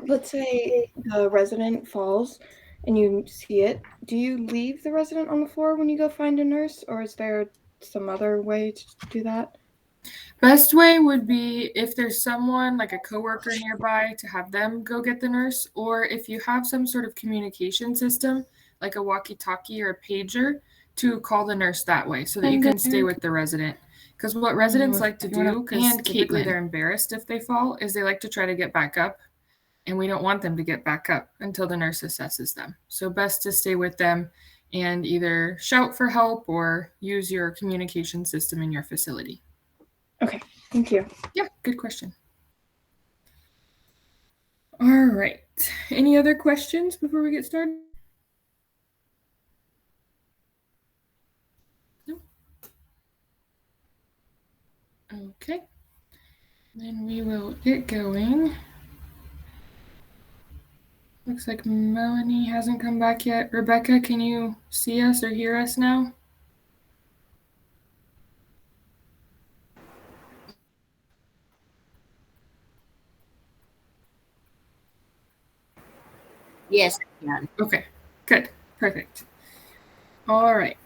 let's say the resident falls and you see it. Do you leave the resident on the floor when you go find a nurse, or is there some other way to do that? Best way would be if there's someone like a coworker nearby to have them go get the nurse, or if you have some sort of communication system like a walkie-talkie or a pager to call the nurse that way so that you can stay with the resident. Because what residents like to do, because typically they're embarrassed if they fall, is they like to try to get back up, and we don't want them to get back up until the nurse assesses them. So best to stay with them and either shout for help or use your communication system in your facility. Okay, thank you. Yeah, good question. All right. Any other questions before we get started? No? Okay. Then we will get going. Looks like Melanie hasn't come back yet. Rebecca, can you see us or hear us now? Yes, I can. Okay, good. Perfect. All right.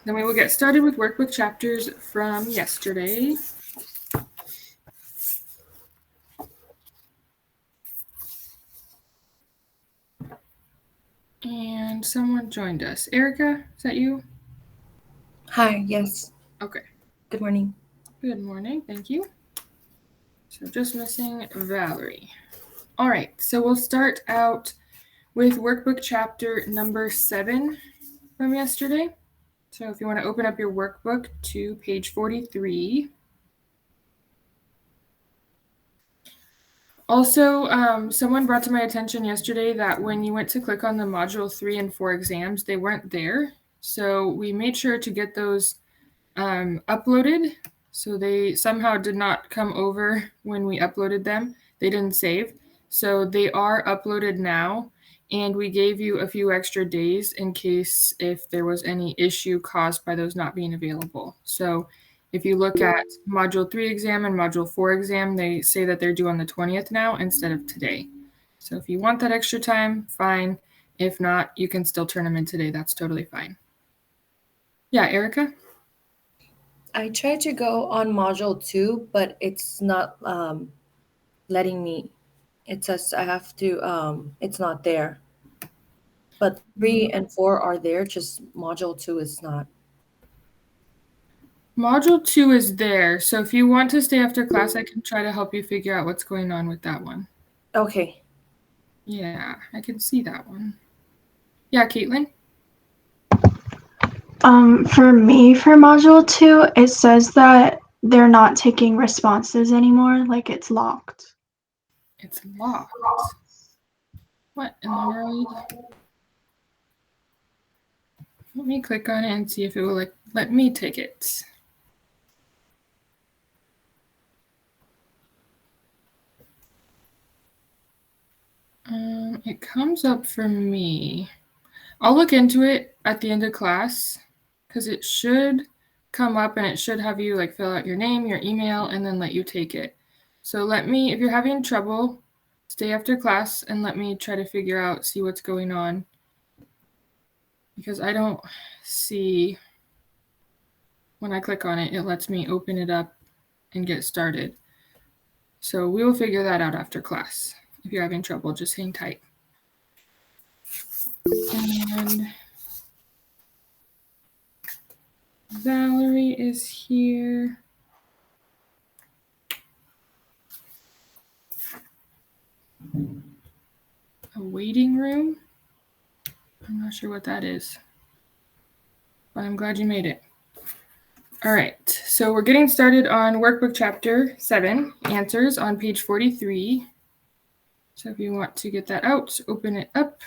Then we will get started with workbook chapters from yesterday. And someone joined us. Erica, is that you? Hi, yes. Okay. Good morning. Good morning. Thank you. So just missing Valerie. All right. So we'll start out with workbook chapter number 7 from yesterday. So if you want to open up your workbook to page 43. Also, someone brought to my attention yesterday that when you went to click on the module 3 and 4 exams, they weren't there. So we made sure to get those uploaded. So they somehow did not come over when we uploaded them. They didn't save. So they are uploaded now. And we gave you a few extra days in case if there was any issue caused by those not being available. So if you look at Module 3 exam and Module 4 exam, they say that they're due on the 20th now instead of today. So if you want that extra time, fine. If not, you can still turn them in today. That's totally fine. Yeah, Erica? I tried to go on module 2, but it's not letting me. It says I have to, it's not there. But 3 and 4 are there, just module 2 is not. Module 2 is there, so if you want to stay after class, I can try to help you figure out what's going on with that one. Okay. Yeah, I can see that one. Yeah, Caitlin? For me, for module 2, it says that they're not taking responses anymore, like it's locked. It's locked. What in the world? Let me click on it and see if it will let me take it. It comes up for me. I'll look into it at the end of class because it should come up and it should have you fill out your name, your email, and then let you take it. So if you're having trouble, stay after class and let me try to see what's going on. Because I don't see, when I click on it, it lets me open it up and get started. So we will figure that out after class. If you're having trouble, just hang tight. And Valerie is here. A waiting room? I'm not sure what that is, but I'm glad you made it. All right, so we're getting started on workbook chapter 7, answers on page 43. So if you want to get that out, open it up.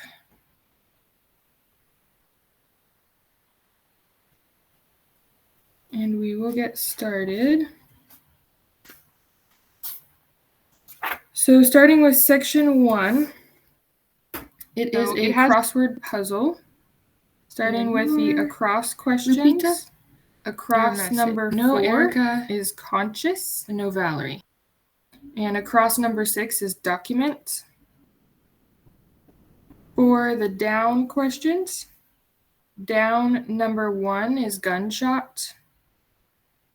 And we will get started. So starting with section 1, it is a crossword puzzle, starting with the across questions. Across number 4 Erica is conscious, no Valerie. And across number 6 is document. For the down questions, down number 1 is gunshot.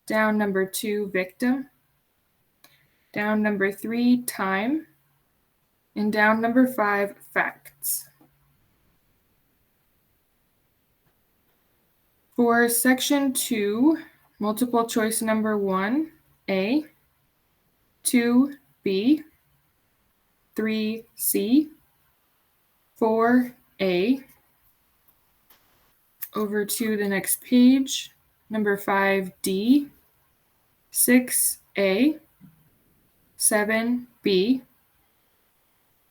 Down number 2, victim. Down number 3, time. And down number 5, facts. For section 2, multiple choice number 1, A, 2, B, 3, C, 4, A. Over to the next page, number 5, D, 6, A, 7, B,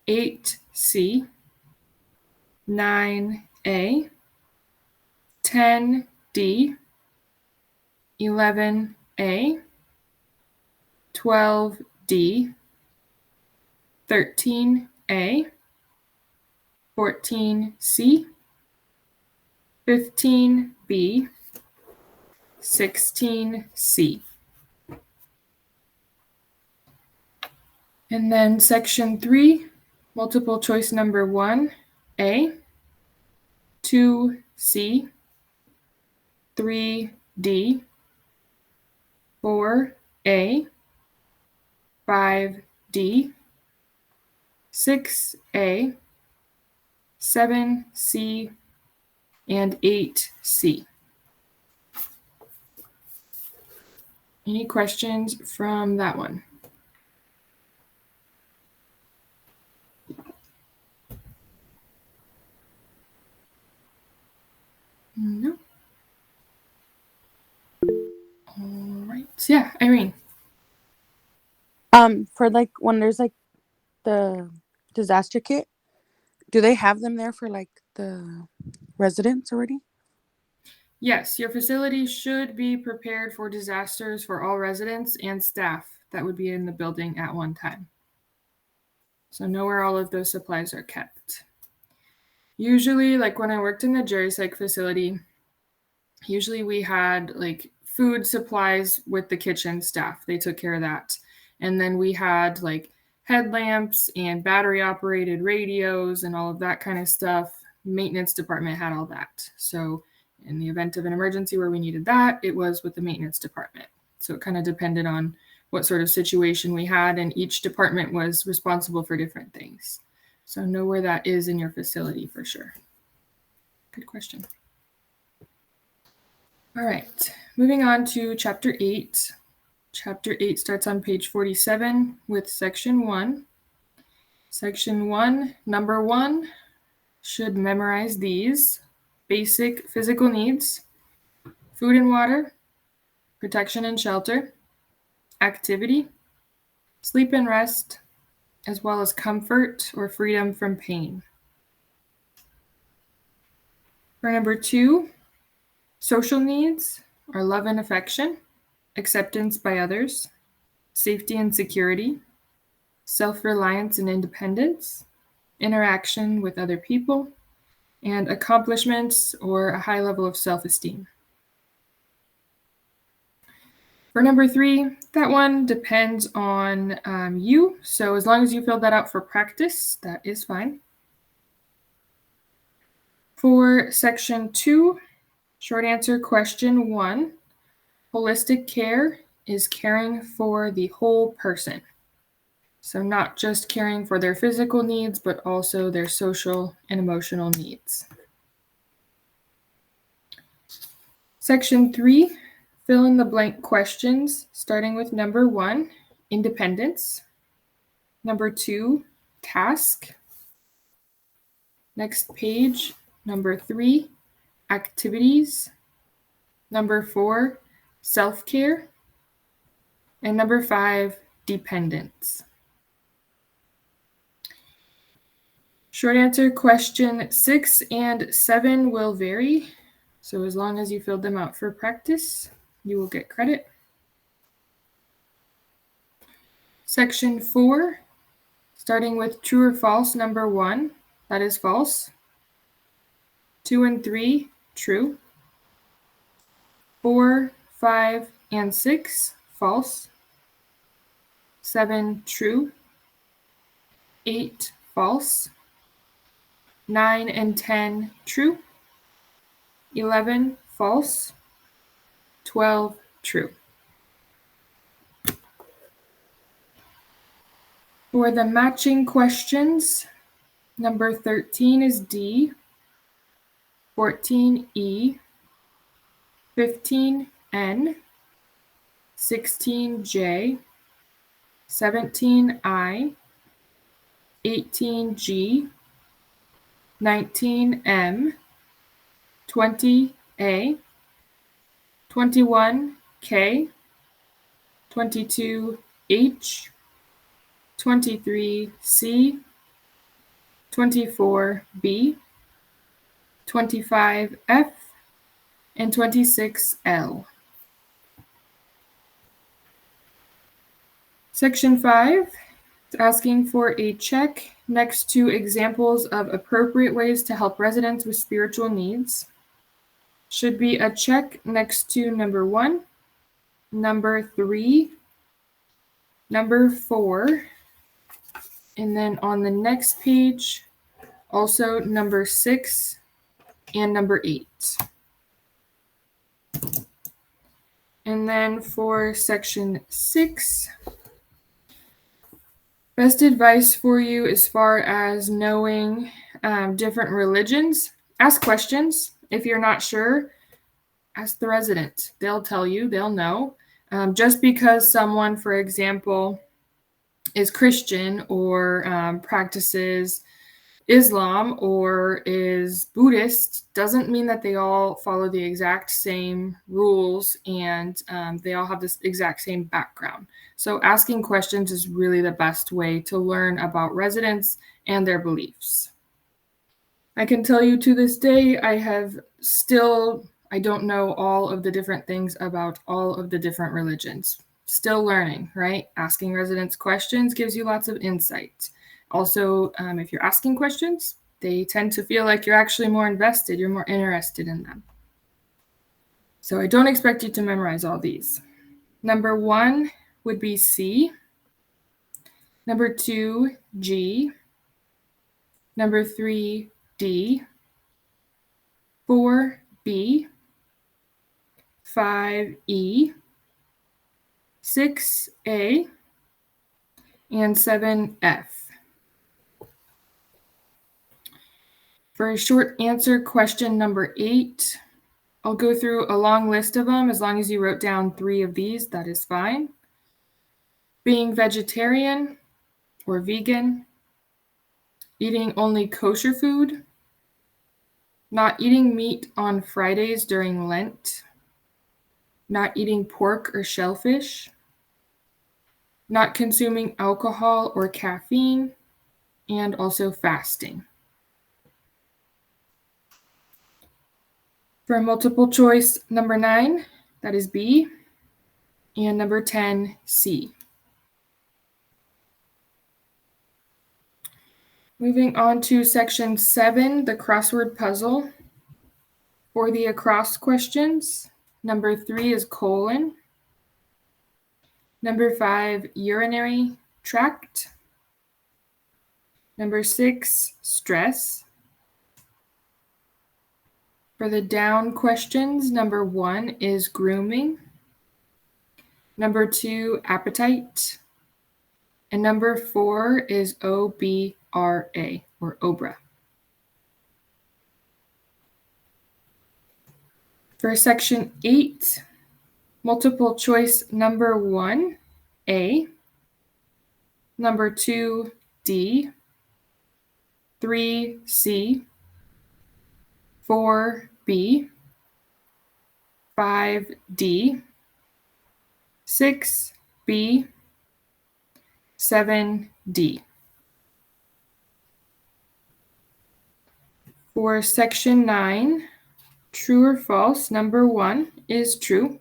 8, C, 9, A, 10, D, 11, A, 12, D, 13, A, 14, C, 15, B, 16, C. And then section 3, multiple choice number 1, A, 2, C, 3, D, 4, A, 5, D, 6, A, 7, C, and 8, C. Any questions from that one? No. All right. Yeah, Irene. For like when there's like the disaster kit, do they have them there for like the residents already? Yes, your facility should be prepared for disasters for all residents and staff that would be in the building at one time. So know where all of those supplies are kept. Usually, like when I worked in the Jerry Psych facility, usually we had like food supplies with the kitchen staff. They took care of that. And then we had like headlamps and battery operated radios and all of that kind of stuff. Maintenance department had all that. So in the event of an emergency where we needed that, it was with the maintenance department. So it kind of depended on what sort of situation we had, and each department was responsible for different things. So know where that is in your facility for sure. Good question. All right, moving on to chapter 8. Chapter 8 starts on page 47 with section 1. Section 1, number 1, should memorize these: basic physical needs, food and water, protection and shelter, activity, sleep and rest, as well as comfort or freedom from pain. For number 2, social needs are love and affection, acceptance by others, safety and security, self-reliance and independence, interaction with other people, and accomplishments or a high level of self-esteem. For number 3, that one depends on you. So as long as you fill that out for practice, that is fine. For section 2, short answer question 1, holistic care is caring for the whole person. So not just caring for their physical needs, but also their social and emotional needs. Section 3, fill in the blank questions, starting with number 1, independence. Number 2, task. Next page, number 3, activities. Number 4, self-care. And number 5, dependence. Short answer question 6 and 7 will vary. So as long as you filled them out for practice, you will get credit. Section 4, starting with true or false, number 1, that is false. 2 and 3, true. 4, 5, and 6, false. 7 true, 8 false, 9 and 10 true, 11 false, 12 true. For the matching questions, number 13 is D, 14 E, 15 N, 16 J, 17 I, 18 G, 19 M, 20 A, 21 K, 22 H, 23 C, 24 B, 25 F, and 26 L. Section 5 is asking for a check next to examples of appropriate ways to help residents with spiritual needs. Should be a check next to number 1, number 3, number 4, and then on the next page, also number 6 and number 8. And then for section 6, best advice for you as far as knowing different religions. Ask questions. If you're not sure, ask the resident. They'll tell you, they'll know. Just because someone, for example, is Christian or practices Islam or is Buddhist doesn't mean that they all follow the exact same rules and they all have this exact same background. So asking questions is really the best way to learn about residents and their beliefs. I can tell you to this day, I don't know all of the different things about all of the different religions. Still learning, right? Asking residents questions gives you lots of insight. Also, if you're asking questions, they tend to feel like you're actually more invested, you're more interested in them. So I don't expect you to memorize all these. Number 1 would be C. Number 2, G. Number 3, D. 4, B. 5, E. 6, A. And 7, F. For a short answer, question number 8, I'll go through a long list of them. As long as you wrote down 3 of these, that is fine. Being vegetarian or vegan, eating only kosher food, not eating meat on Fridays during Lent, not eating pork or shellfish, not consuming alcohol or caffeine, and also fasting. For multiple choice, number 9, that is B, and number 10, C. Moving on to section 7, the crossword puzzle. For the across questions, number 3 is colon. Number 5, urinary tract. Number 6, stress. For the down questions, number 1 is grooming. Number 2, appetite. And number 4 is OBRA, or OBRA. For section 8, multiple choice number 1, A. Number 2, D. 3, C. 4, B. 5, D. 6, B. 7, D. For section 9, true or false, number 1 is true.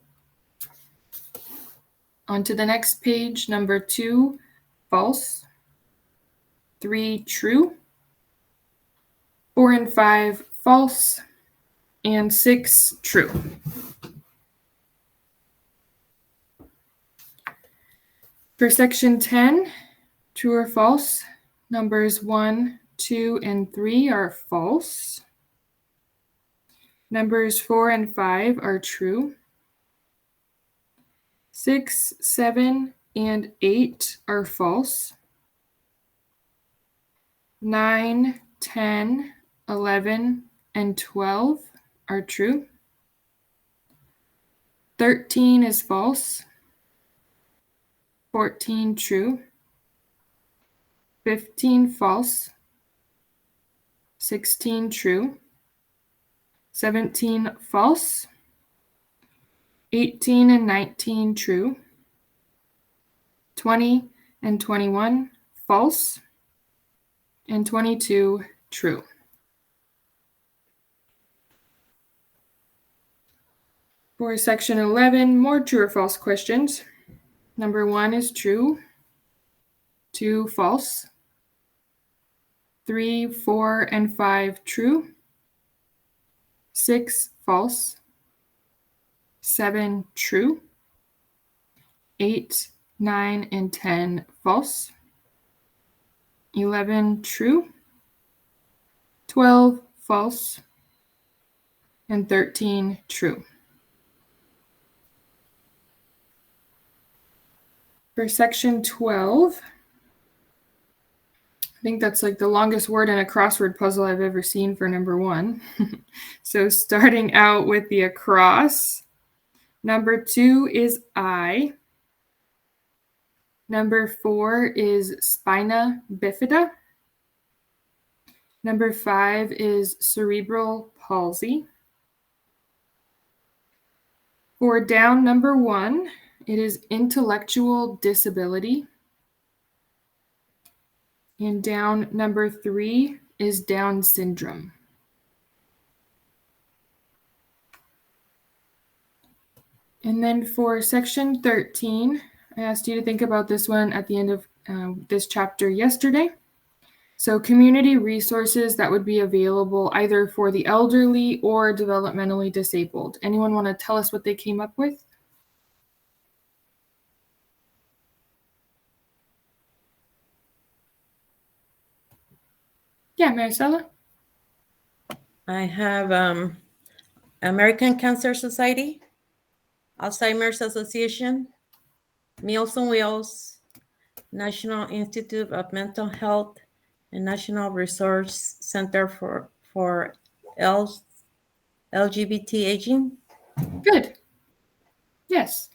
On to the next page, number 2, false. 3, true. 4 and 5, false. And 6, true. For section 10, true or false, numbers 1, 2, and 3 are false. Numbers 4 and 5 are true. 6, 7, and 8 are false. 9, 10, 11, and 12 are true. 13 is false. 14 true. 15 false. 16 true. 17 false. 18 and 19 true. 20 and 21 false. And 22 true. For section 11, more true or false questions. Number 1 is true. 2 false. 3, 4, and 5 true. 6 false. 7 true. 8, 9, and 10 false. 11 true. 12 false. And 13 true. For section 12, I think that's like the longest word in a crossword puzzle I've ever seen for number 1. So starting out with the across, number 2 is eye. Number 4 is spina bifida. Number 5 is cerebral palsy. For down number 1, it is intellectual disability. And down number 3 is Down syndrome. And then for section 13, I asked you to think about this one at the end of this chapter yesterday. So community resources that would be available either for the elderly or developmentally disabled. Anyone want to tell us what they came up with? Yeah, Maricela? I have American Cancer Society, Alzheimer's Association, Meals on Wheels, National Institute of Mental Health, and National Resource Center for LGBT aging. Good. Yes.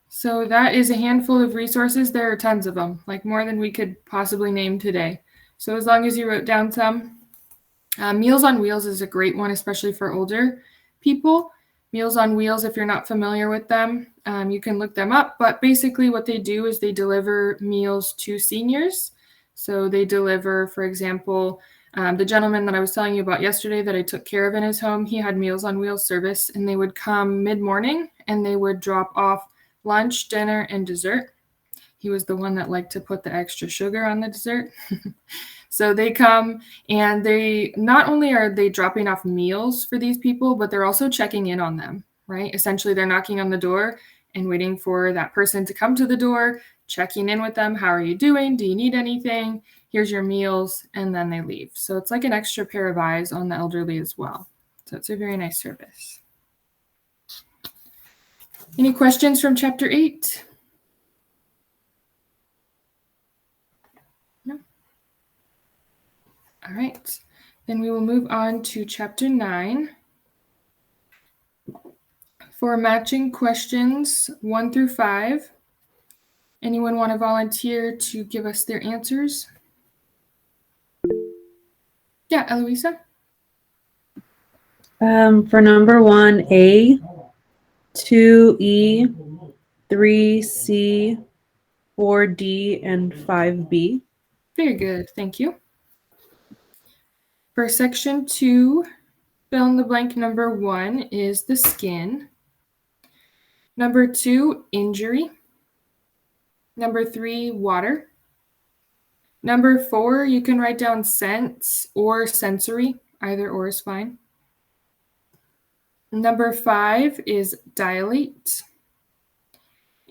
So that is a handful of resources. There are tons of them, like more than we could possibly name today. So as long as you wrote down some. Meals on Wheels is a great one, especially for older people. Meals on Wheels, if you're not familiar with them, you can look them up. But basically what they do is they deliver meals to seniors. So they deliver, for example, the gentleman that I was telling you about yesterday that I took care of in his home, he had Meals on Wheels service, and they would come mid-morning and they would drop off lunch, dinner, and dessert. He was the one that liked to put the extra sugar on the dessert. So they come and they not only are they dropping off meals for these people, but they're also checking in on them, right? Essentially, they're knocking on the door and waiting for that person to come to the door, checking in with them. How are you doing? Do you need anything? Here's your meals, and then they leave. So it's like an extra pair of eyes on the elderly as well. So it's a very nice service. Any questions from chapter 8? No? All right. Then we will move on to chapter 9. For matching questions 1 through 5, anyone want to volunteer to give us their answers? Yeah, Eloisa? For number 1A, 2E, 3C, 4D, and 5B. Very good, thank you. For section 2, fill in the blank number 1 is the skin. Number 2, injury. Number 3, water. Number 4, you can write down sense or sensory. Either or is fine. Number 5 is dilate.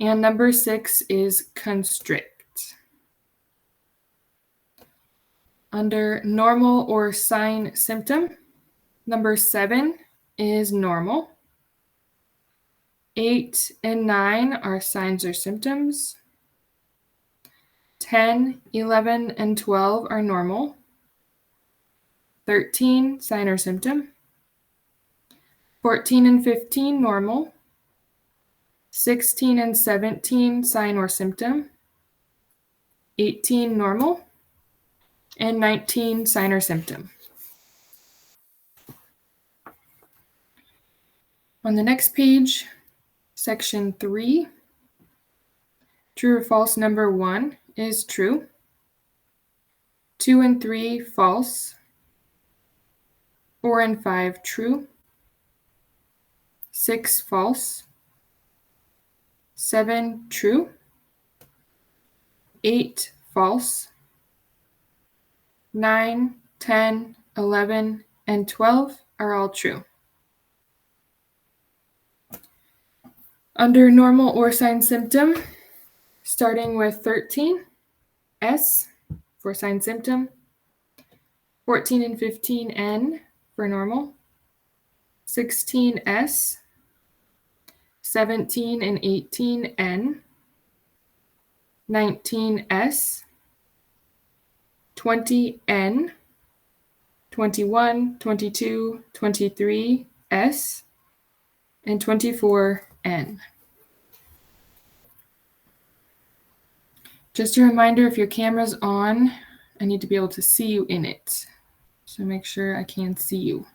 And number 6 is constrict. Under normal or sign symptom, number 7 is normal. 8 and 9 are signs or symptoms. 10, 11, and 12 are normal. 13, sign or symptom. 14 and 15, normal. 16 and 17, sign or symptom. 18, normal. And 19, sign or symptom. On the next page, section 3, true or false number 1 is true. 2 and 3, false. 4 and 5, true. 6, false. 7, true. 8, false. 9, 10, 11, and 12 are all true. Under normal or sign symptom, starting with 13, S for sign symptom. 14 and 15, N for normal. 16, S. 17 and 18, N. 19, S. 20, N. 21, 22, 23, S. And 24, N. Just a reminder, if your camera's on, I need to be able to see you in it. So make sure I can see you.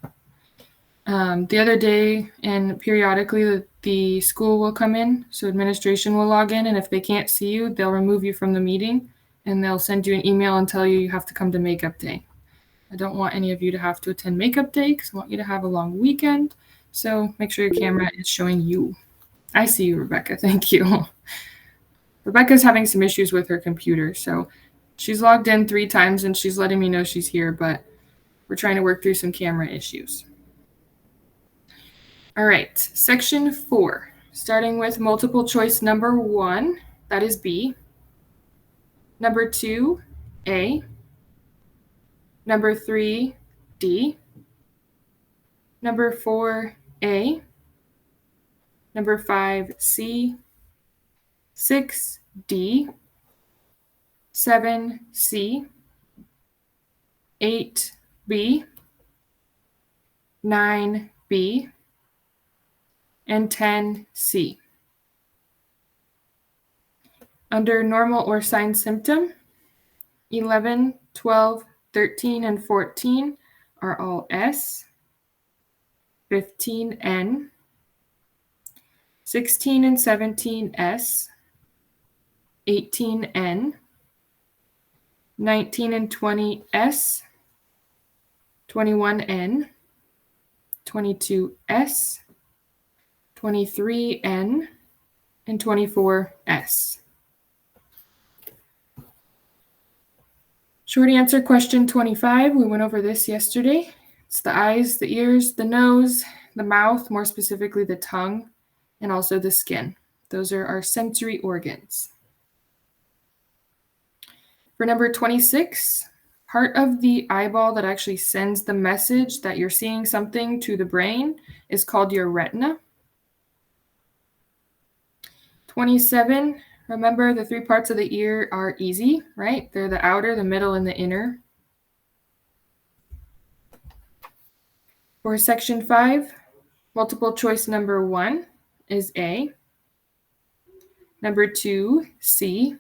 The other day and periodically the school will come in, so administration will log in, and if they can't see you, they'll remove you from the meeting and they'll send you an email and tell you have to come to makeup day. I don't want any of you to have to attend makeup day because I want you to have a long weekend. So make sure your camera is showing you. I see you, Rebecca. Thank you. Rebecca's having some issues with her computer, so she's logged in 3 times and she's letting me know she's here, but we're trying to work through some camera issues. All right, section 4, starting with multiple choice number 1, that is B. Number 2, A. Number 3, D. Number 4, A. Number 5, C. 6, D. 7, C. 8, B. 9, B. And 10, C. Under normal or sign symptom, 11, 12, 13, and 14 are all S. 15, N. 16 and 17, S. 18, N. 19 and 20, S. 21, N. 22, S. 23, N. And 24, S. Short answer question 25, we went over this yesterday. It's the eyes, the ears, the nose, the mouth, more specifically the tongue, and also the skin. Those are our sensory organs. For number 26, part of the eyeball that actually sends the message that you're seeing something to the brain is called your retina. 27, remember the 3 parts of the ear are easy, right? They're the outer, the middle, and the inner. For section 5, multiple choice number 1 is A. Number 2, C.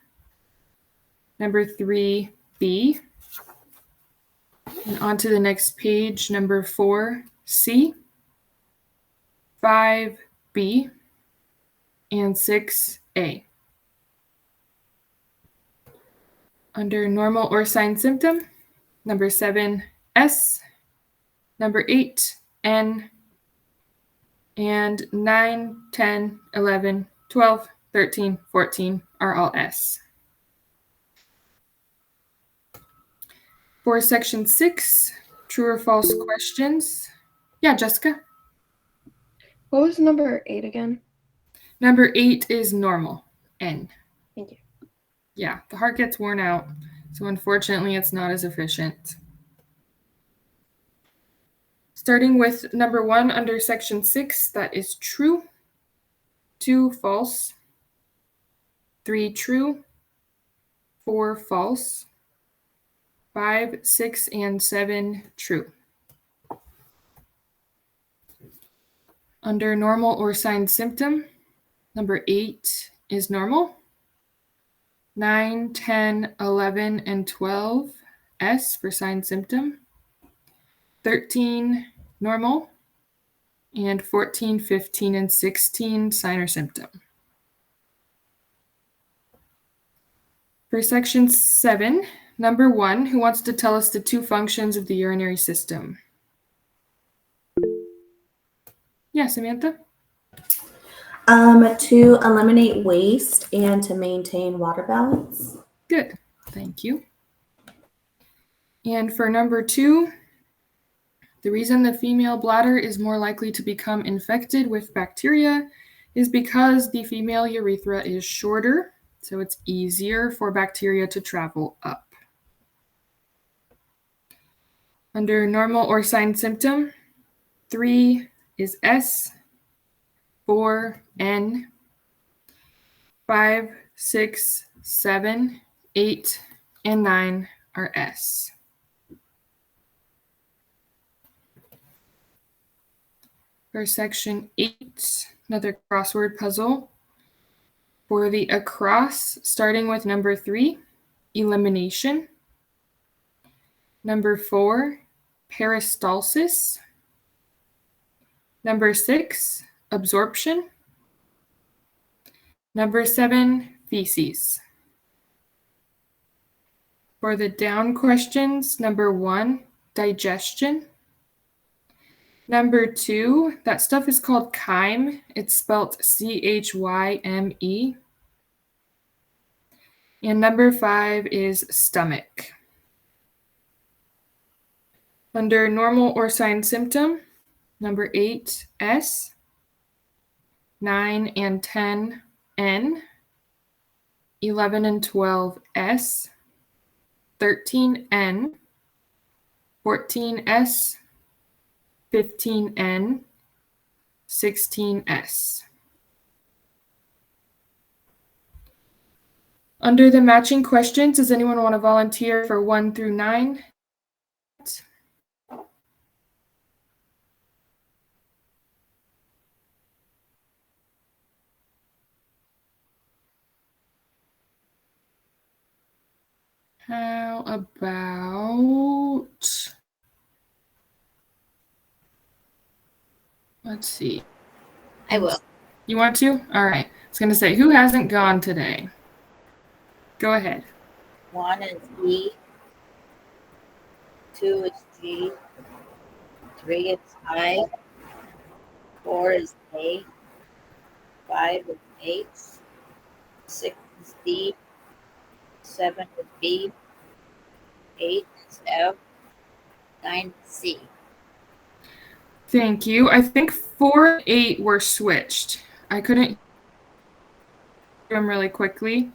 Number 3, B. And on to the next page, number 4, C. 5, B. And 6, A. Under normal or sign symptom, number 7, S. Number 8, N. And 9, 10, 11, 12, 13, 14 are all S. For section 6, true or false questions. Yeah, Jessica? What was number 8 again? Number 8 is normal. N. Thank you. Yeah, the heart gets worn out, so unfortunately it's not as efficient. Starting with number 1 under section 6, that is true. 2, false. 3, true. 4, false. 5, 6, and 7, true. Under normal or sign symptom, number 8 is normal. 9, 10, 11, and 12, S for sign symptom. 13, normal. And 14, 15, and 16, sign or symptom. For section 7, number 1, who wants to tell us the 2 functions of the urinary system? Yeah, Samantha? To eliminate waste and to maintain water balance. Good, thank you. And for number 2, the reason the female bladder is more likely to become infected with bacteria is because the female urethra is shorter, so it's easier for bacteria to travel up. Under normal or sign symptom, 3 is S, 4, N, 5, 6, 7, 8, and 9 are S. For section 8, another crossword puzzle. For the across, starting with number 3, elimination. Number 4, peristalsis. Number 6, absorption. Number 7, feces. For the down questions, number 1, digestion. Number 2, that stuff is called chyme. It's spelled C-H-Y-M-E. And number 5 is stomach. Under normal or sign symptom, number 8, S. 9 and 10, N. 11 and 12, S. 13, N. 14, S. 15, N. 16, S. Under the matching questions, does anyone want to volunteer for 1 through 9? How about, let's see. I will. You want to? All right. I was going to say, who hasn't gone today? Go ahead. 1 is E, 2 is G, 3 is I, 4 is A, 5 is H, 6 is D, 7 is B, 8 is F, 9 is C. Thank you. I think 4 and 8 were switched. I couldn't hear them really quickly.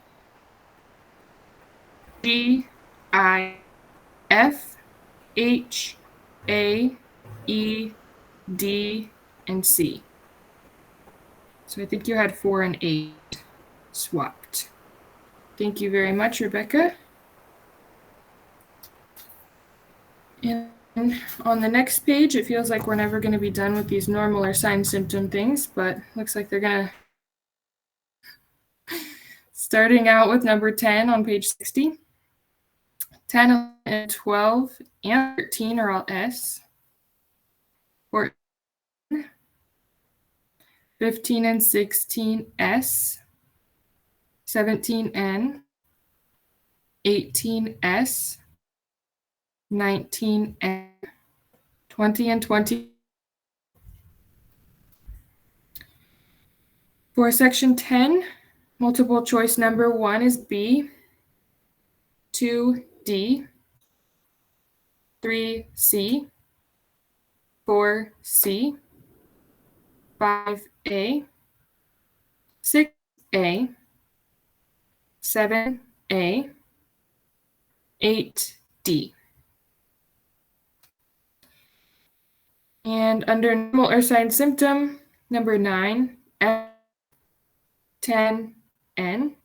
G, I, F, H, A, E, D, and C. So I think you had 4 and 8 swapped. Thank you very much, Rebecca. And on the next page, it feels like we're never going to be done with these normal or sign symptom things, but looks like they're going to. Starting out with number 10 on page 60. 10, 11, and 12, and 13 are all S. 14, 15, and 16, S. 17, N. 18, S. 19, N. 20 and 20. For section 10, multiple choice number 1 is B. 2, D. 3, C. 4, C. 5, A. 6, A. 7A, 8D. And under normal or sign symptom, number 9, F, 10, N,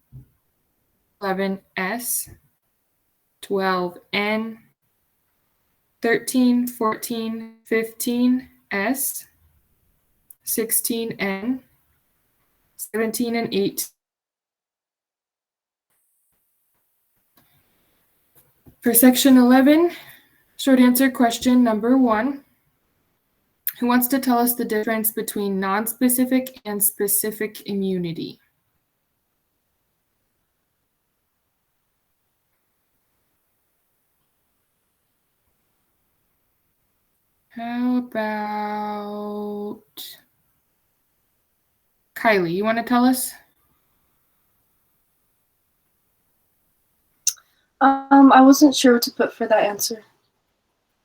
11, S, 12, N, 13, 14, 15, S, 16, N, 17, and 8. For section 11, short answer question number 1. Who wants to tell us the difference between nonspecific and specific immunity? How about Kylie? You want to tell us? I wasn't sure what to put for that answer.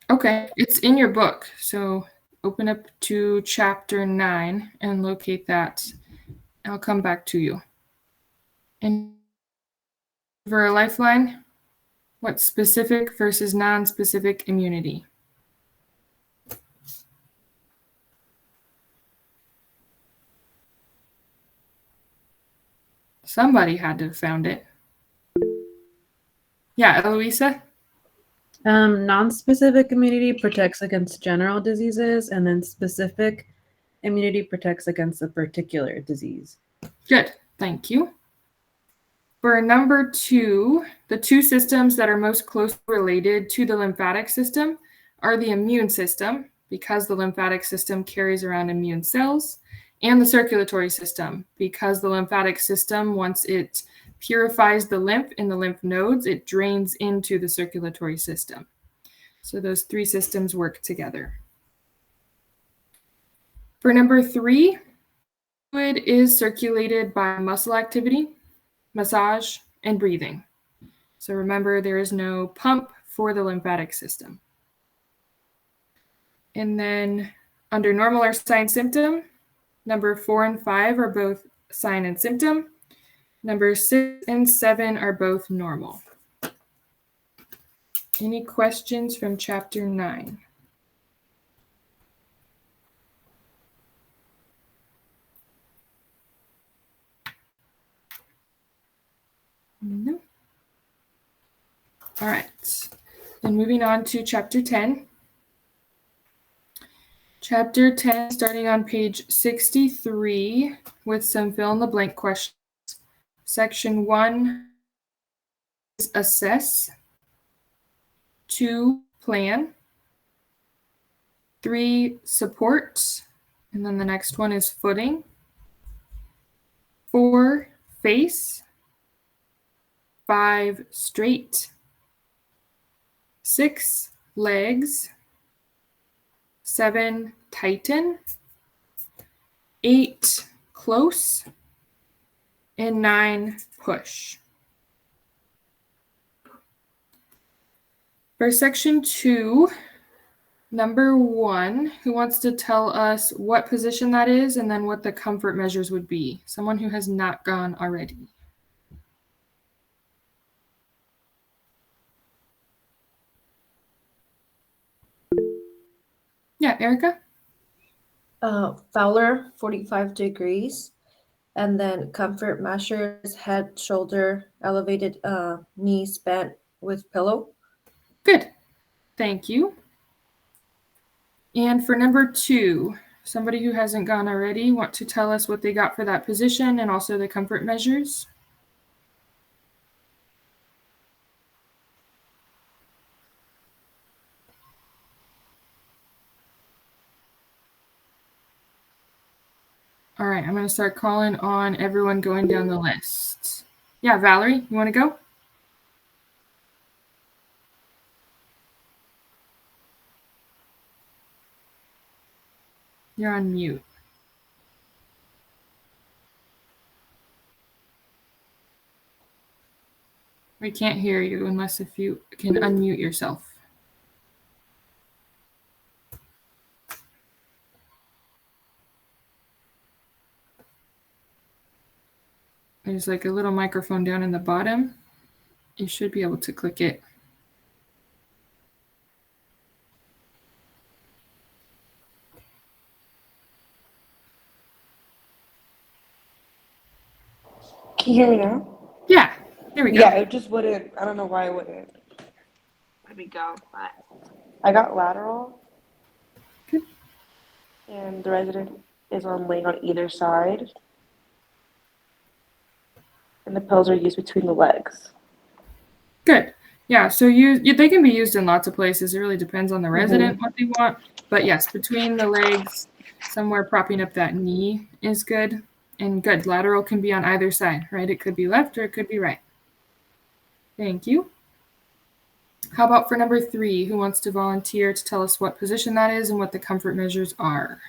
Okay, it's in your book. So open up to chapter 9 and locate that. I'll come back to you. And for a lifeline, what's specific versus non-specific immunity? Somebody had to have found it. Yeah, Eloisa? Non-specific immunity protects against general diseases, and then specific immunity protects against a particular disease. Good, thank you. For number 2, the two systems that are most closely related to the lymphatic system are the immune system, because the lymphatic system carries around immune cells, and the circulatory system, because the lymphatic system, once it purifies the lymph in the lymph nodes, it drains into the circulatory system. So those 3 systems work together. For number 3, fluid is circulated by muscle activity, massage, and breathing. So remember, there is no pump for the lymphatic system. And then under normal or sign symptom, number 4 and 5 are both sign and symptom. Number 6 and 7 are both normal. Any questions from chapter 9? No. All right. Then moving on to chapter 10. Chapter 10, starting on page 63 with some fill-in-the-blank questions. Section 1 is assess. 2, plan. 3, support. And then the next one is footing. 4, face. 5, straight. 6, legs. 7, tighten. 8, close. And 9, push. For section 2, number 1, who wants to tell us what position that is and then what the comfort measures would be? Someone who has not gone already. Yeah, Erica? Fowler, 45 degrees. And then comfort measures, head, shoulder, elevated, knees bent with pillow. Good. Thank you. And for number 2, somebody who hasn't gone already, want to tell us what they got for that position and also the comfort measures? All right, I'm going to start calling on everyone going down the list. Yeah, Valerie, you want to go? You're on mute. We can't hear you unless if you can unmute yourself. There's like a little microphone down in the bottom. You should be able to click it. Can you hear me now? Yeah, there we go. Yeah, it just wouldn't. I don't know why it wouldn't let me go, but I got lateral. Good. And the resident is laying on either side. And the pills are used between the legs. Good. Yeah, so they can be used in lots of places. It really depends on the resident what they want. But yes, between the legs, somewhere propping up that knee is good. And good. Lateral can be on either side, right? It could be left or it could be right. Thank you. How about for number 3? Who wants to volunteer to tell us what position that is and what the comfort measures are?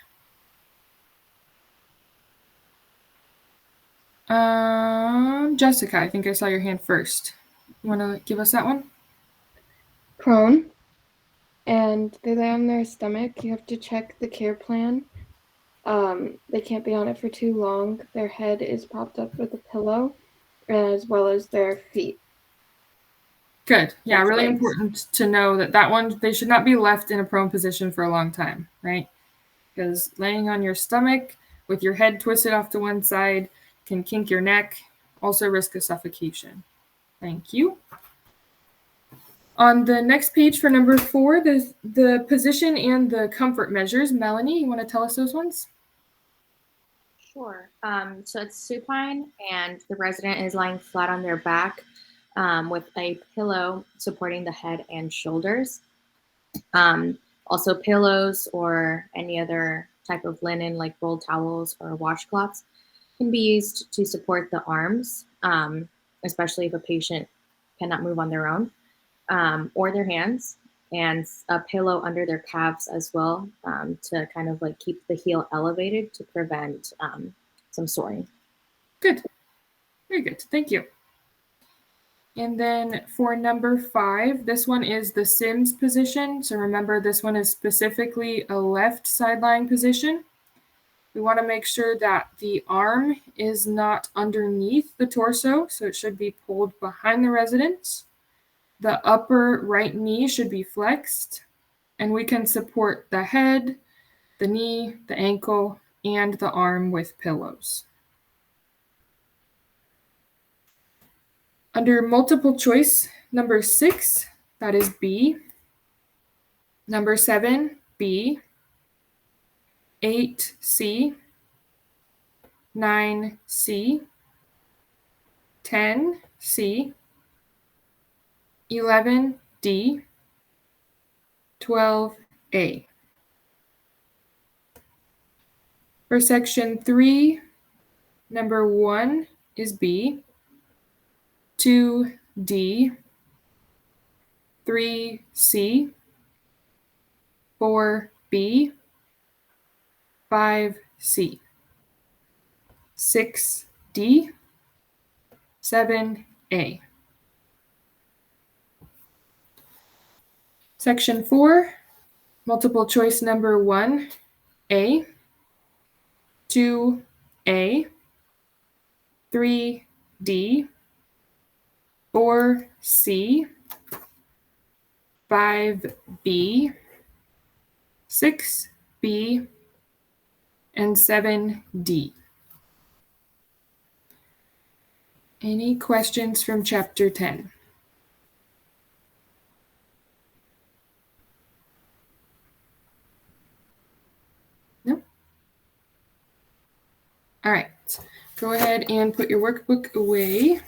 Jessica, I think I saw your hand first. You want to give us that one? Prone, and they lay on their stomach. You have to check the care plan. They can't be on it for too long. Their head is propped up with a pillow, as well as their feet. Good. Yeah, Both really legs. important to know that one, they should not be left in a prone position for a long time, right? Because laying on your stomach with your head twisted off to one side can kink your neck, also risk of suffocation. Thank you. On the next page for number 4, the position and the comfort measures. Melanie, you want to tell us those ones? Sure. So it's supine, and the resident is lying flat on their back with a pillow supporting the head and shoulders. Also, pillows or any other type of linen like rolled towels or washcloths can be used to support the arms, especially if a patient cannot move on their own, or their hands, and a pillow under their calves as well, to kind of like keep the heel elevated to prevent some soaring. Good. Very good. Thank you. And then for number 5, this one is the Sims position. So remember, this one is specifically a left side lying position. We want to make sure that the arm is not underneath the torso, so it should be pulled behind the resident. The upper right knee should be flexed, and we can support the head, the knee, the ankle, and the arm with pillows. Under multiple choice, number 6, that is B. Number 7, B. 8, C. 9, C. 10, C. 11, D. 12, A. For section 3, number 1 is B. 2, D. 3, C. 4, B. 5, C. 6, D. 7, A. Section 4, multiple choice number 1, A. 2, A. 3, D. 4, C. 5, B. 6, B. And 7, D. Any questions from chapter 10? No? All right. Go ahead and put your workbook away.